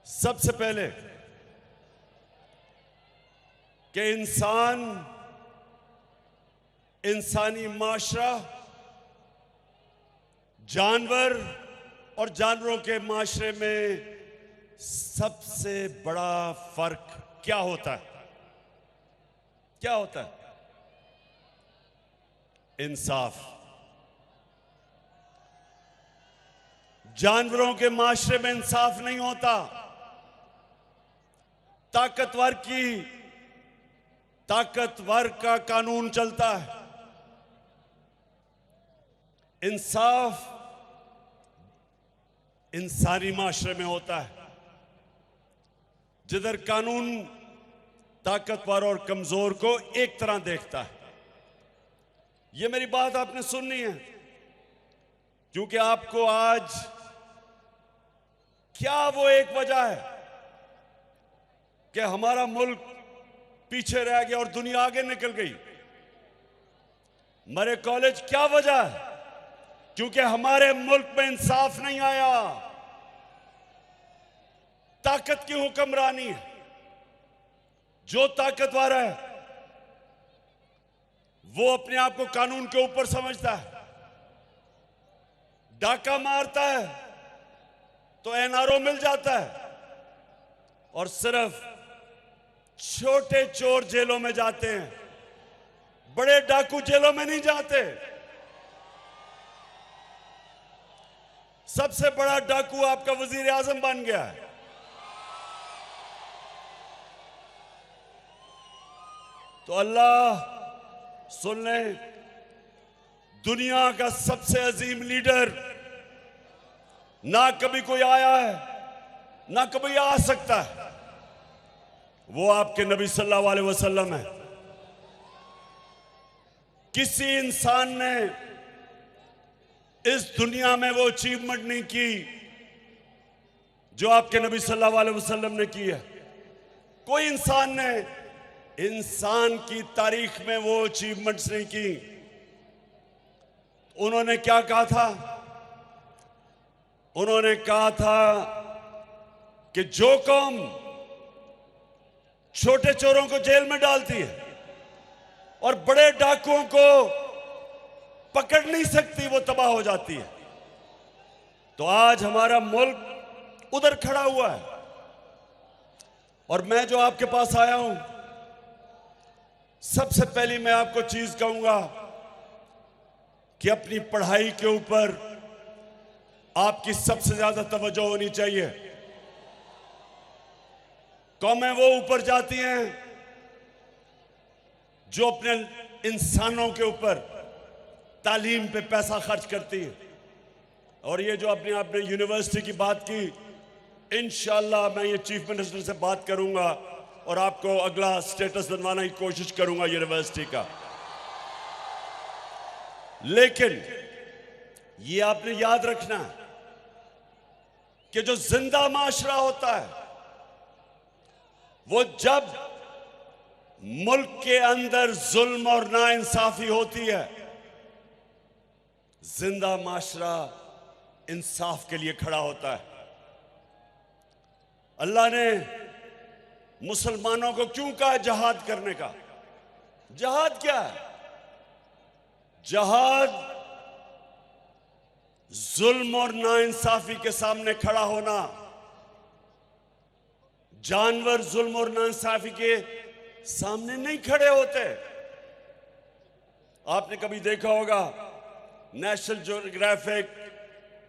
सबसे पहले कि इंसानी माशरा जानवर और जानवरों के माशरे में सबसे बड़ा फर्क क्या होता है? क्या होता है? इंसाफ। जानवरों के माशरे में इंसाफ नहीं होता। ताकतवर का कानून चलता है। इंसाफ इंसानी माशरे में होता है, जिधर कानून ताकतवर और कमजोर को एक तरह देखता है। यह मेरी बात आपने सुननी है, क्योंकि आपको आज क्या वो एक वजह है कि हमारा मुल्क पीछे रह गया और दुनिया आगे निकल गई। मरे कॉलेज क्या वजह है? क्योंकि हमारे मुल्क में इंसाफ नहीं आया। ताकत की हुक्मरानी है। जो ताकतवर है वो अपने आप को कानून के ऊपर समझता है। डाका मारता है तो एनआरओ मिल जाता है, और सिर्फ छोटे चोर जेलों में जाते हैं, बड़े डाकू जेलों में नहीं जाते। सबसे बड़ा डाकू आपका वजीर आजम बन गया है। तो अल्लाह सुन ले, दुनिया का सबसे अजीम लीडर ना कभी कोई आया है, ना कभी आ सकता है। वो आपके नबी सल्लल्लाहु अलैहि वसल्लम है। किसी इंसान ने इस दुनिया में वो अचीवमेंट नहीं की जो आपके नबी सल्लल्लाहु अलैहि वसल्लम ने की है। कोई इंसान ने इंसान की तारीख में वो अचीवमेंट्स नहीं की। उन्होंने क्या कहा था? उन्होंने कहा था कि जो कौम छोटे चोरों को जेल में डालती है और बड़े डाकुओं को पकड़ नहीं सकती, वो तबाह हो जाती है। तो आज हमारा मुल्क उधर खड़ा हुआ है, और मैं जो आपके पास आया हूं, सबसे पहली मैं आपको चीज कहूंगा कि अपनी पढ़ाई के ऊपर आपकी सबसे ज्यादा तवज्जो होनी चाहिए। कौमें वो ऊपर जाती हैं जो अपने इंसानों के ऊपर तालीम पे पैसा खर्च करती है। और ये जो अपने आपने यूनिवर्सिटी की बात की, इंशाल्लाह मैं ये चीफ मिनिस्टर से बात करूंगा और आपको अगला स्टेटस बनवाने की कोशिश करूंगा यूनिवर्सिटी का। लेकिन ये आपने याद रखना कि जो जिंदा माशरा होता है, वो जब मुल्क के अंदर जुल्म और नाइंसाफी होती है, जिंदा माशरा इंसाफ के लिए खड़ा होता है। अल्लाह ने मुसलमानों को क्यों कहा जहाद करने का? जहाद क्या है? जहाद जुल्म और नाइंसाफी के सामने खड़ा होना। जानवर जुल्म और नाइंसाफी के सामने नहीं खड़े होते। आपने कभी देखा होगा नेशनल ज्योग्राफिक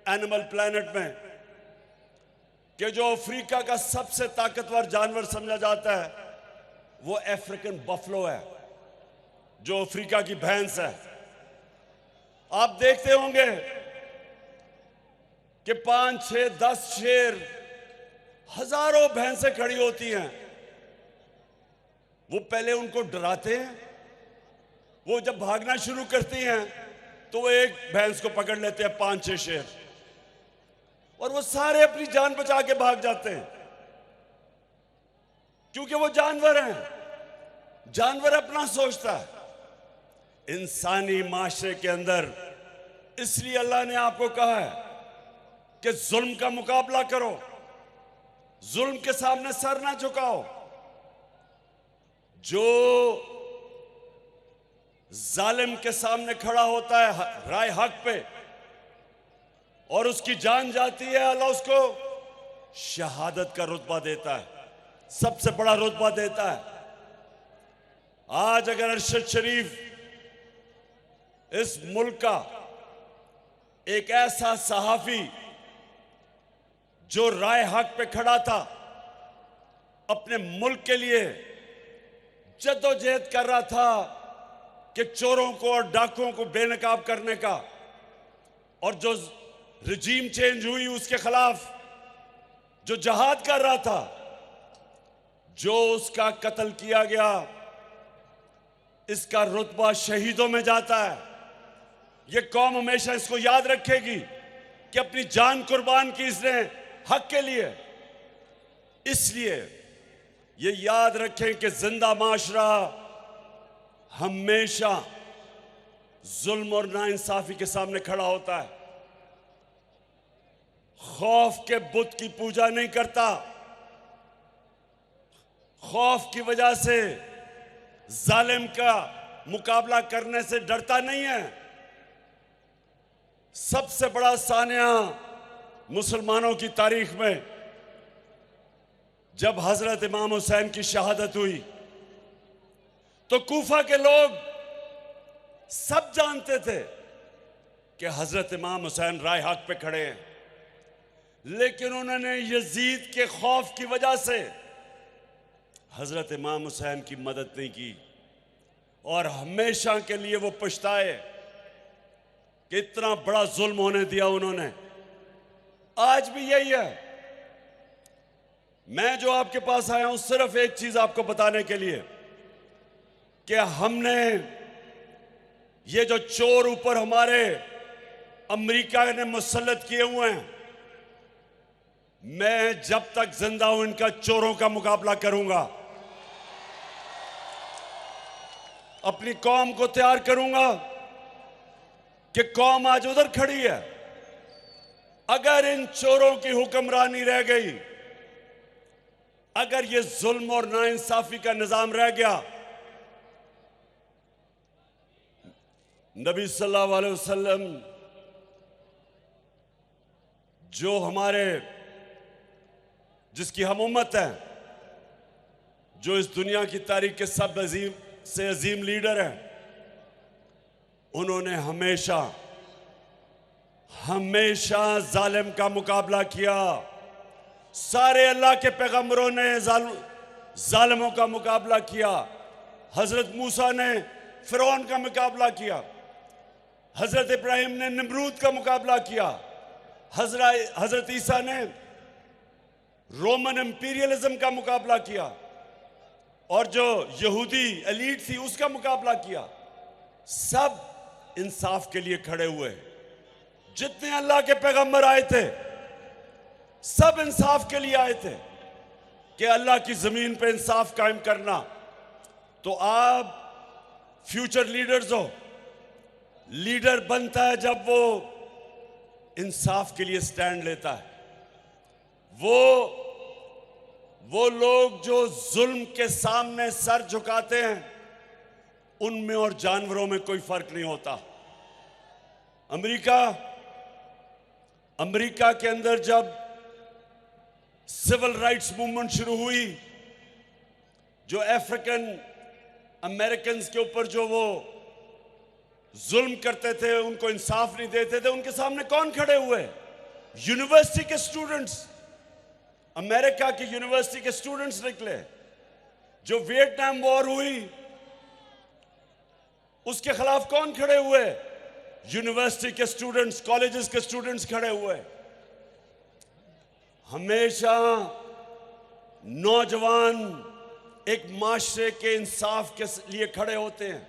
एनिमल प्लैनेट में कि जो अफ्रीका का सबसे ताकतवर जानवर समझा जाता है वो अफ्रीकन बफलो है, जो अफ्रीका की भैंस है। आप देखते होंगे कि 5, 6, 10 शेर, हजारों भैंसें खड़ी होती हैं। वो पहले उनको डराते हैं। वो जब भागना शुरू करती हैं तो वो एक भैंस को पकड़ लेते हैं 5, 6 शेर, और वो सारे अपनी जान बचा के भाग जाते हैं, क्योंकि वो जानवर हैं। जानवर अपना सोचता है। इंसानी माशरे के अंदर इसलिए अल्लाह ने आपको कहा है कि जुल्म का मुकाबला करो, जुल्म के सामने सर ना झुकाओ। जो जालिम के सामने खड़ा होता है राय हक पे और उसकी जान जाती है, अल्लाह उसको शहादत का रुतबा देता है, सबसे बड़ा रुतबा देता है। आज अगर अरशद शरीफ इस मुल्क का एक ऐसा सहाफी जो राय हक पे खड़ा था, अपने मुल्क के लिए जद्दोजहद कर रहा था कि चोरों को और डाकुओं को बेनकाब करने का, और जो रजीम चेंज हुई उसके खिलाफ जो जहाद कर रहा था, जो उसका कत्ल किया गया, इसका रुतबा शहीदों में जाता है। ये कौम हमेशा इसको याद रखेगी कि अपनी जान कुर्बान की इसने हक के लिए। इसलिए ये याद रखें कि जिंदा माशरा हमेशा जुल्म और नाइंसाफी के सामने खड़ा होता है। खौफ के बुत की पूजा नहीं करता, खौफ की वजह से जालिम का मुकाबला करने से डरता नहीं है। सबसे बड़ा सानिया मुसलमानों की तारीख में जब हजरत इमाम हुसैन की शहादत हुई तो कूफा के लोग सब जानते थे कि हजरत इमाम हुसैन राय हक पे खड़े हैं, लेकिन उन्होंने यजीद के खौफ की वजह से हजरत इमाम हुसैन की मदद नहीं की और हमेशा के लिए वो पछताए कि इतना बड़ा जुल्म होने दिया उन्होंने। आज भी यही है। मैं जो आपके पास आया हूं सिर्फ एक चीज आपको बताने के लिए कि हमने ये जो चोर ऊपर हमारे अमेरिका ने मुसल्लत किए हुए हैं, मैं जब तक जिंदा हूं इनका चोरों का मुकाबला करूंगा, अपनी कौम को तैयार करूंगा कि कौम आज उधर खड़ी है। अगर इन चोरों की हुक्मरानी रह गई, अगर ये जुल्म और नाइंसाफी का निजाम रह गया, नबी सल्लल्लाहु अलैहि वसल्लम जो हमारे जिसकी हम उम्मत है, जो इस दुनिया की तारीख के सब अजीम से अजीम लीडर हैं, उन्होंने हमेशा हमेशा जालिम का मुकाबला किया। सारे अल्लाह के पैगंबरों ने जालिमों का मुकाबला किया। हजरत मूसा ने फिरौन का मुकाबला किया, हजरत इब्राहिम ने नमरूद का मुकाबला किया, हजरत ईसा ने रोमन इंपीरियलिज्म का मुकाबला किया, और जो यहूदी एलीट थी उसका मुकाबला किया। सब इंसाफ के लिए खड़े हुए। जितने अल्लाह के पैगंबर आए थे सब इंसाफ के लिए आए थे कि अल्लाह की जमीन पे इंसाफ कायम करना। तो आप फ्यूचर लीडर्स हो, लीडर बनता है जब वो इंसाफ के लिए स्टैंड लेता है। वो लोग जो जुल्म के सामने सर झुकाते हैं, उनमें और जानवरों में कोई फर्क नहीं होता। अमेरिका के अंदर जब सिविल राइट्स मूवमेंट शुरू हुई, जो अफ्रीकन अमेरिकन के ऊपर जो वो जुल्म करते थे, उनको इंसाफ नहीं देते थे, उनके सामने कौन खड़े हुए? यूनिवर्सिटी के स्टूडेंट्स, अमेरिका की यूनिवर्सिटी के स्टूडेंट्स निकले। जो वियतनाम वॉर हुई उसके खिलाफ कौन खड़े हुए? यूनिवर्सिटी के स्टूडेंट्स, कॉलेजेस के स्टूडेंट्स खड़े हुए। हमेशा नौजवान एक माशरे के इंसाफ के लिए खड़े होते हैं।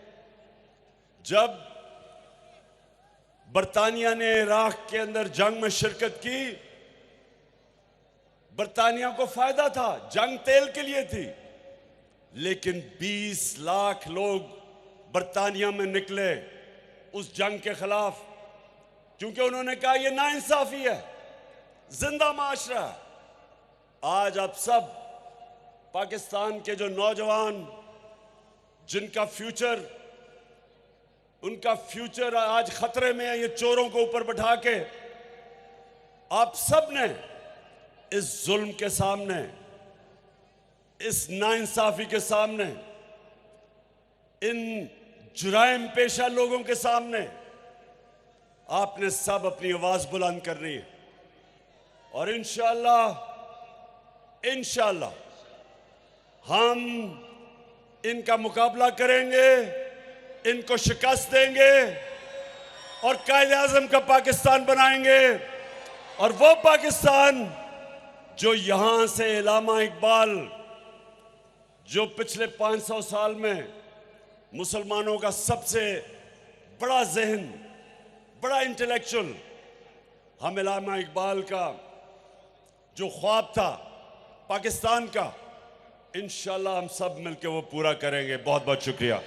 जब बरतानिया ने इराक के अंदर जंग में शिरकत की, बरतानिया को फायदा था, जंग तेल के लिए थी, लेकिन 20 लाख लोग बरतानिया में निकले उस जंग के खिलाफ, क्योंकि उन्होंने कहा यह नाइंसाफी है। जिंदा माशरा। आज आप सब पाकिस्तान के जो नौजवान, जिनका फ्यूचर, उनका फ्यूचर आज खतरे में है, ये चोरों को ऊपर बैठा के आप सब ने इस जुल्म के सामने, इस नाइंसाफी के सामने, इन जुराइम पेशा लोगों के सामने आपने सब अपनी आवाज बुलंद करनी है। और इंशाअल्लाह हम इनका मुकाबला करेंगे, इनको शिकस्त देंगे और कायद-ए-आज़म का पाकिस्तान बनाएंगे। और वो पाकिस्तान जो यहां से इल्लामा इकबाल, जो पिछले 500 साल में मुसलमानों का सबसे बड़ा ज़हन, बड़ा इंटेलेक्चुअल, हम इल्लामा इकबाल का जो ख्वाब था पाकिस्तान का, इंशाअल्लाह हम सब मिलकर वो पूरा करेंगे। बहुत बहुत शुक्रिया।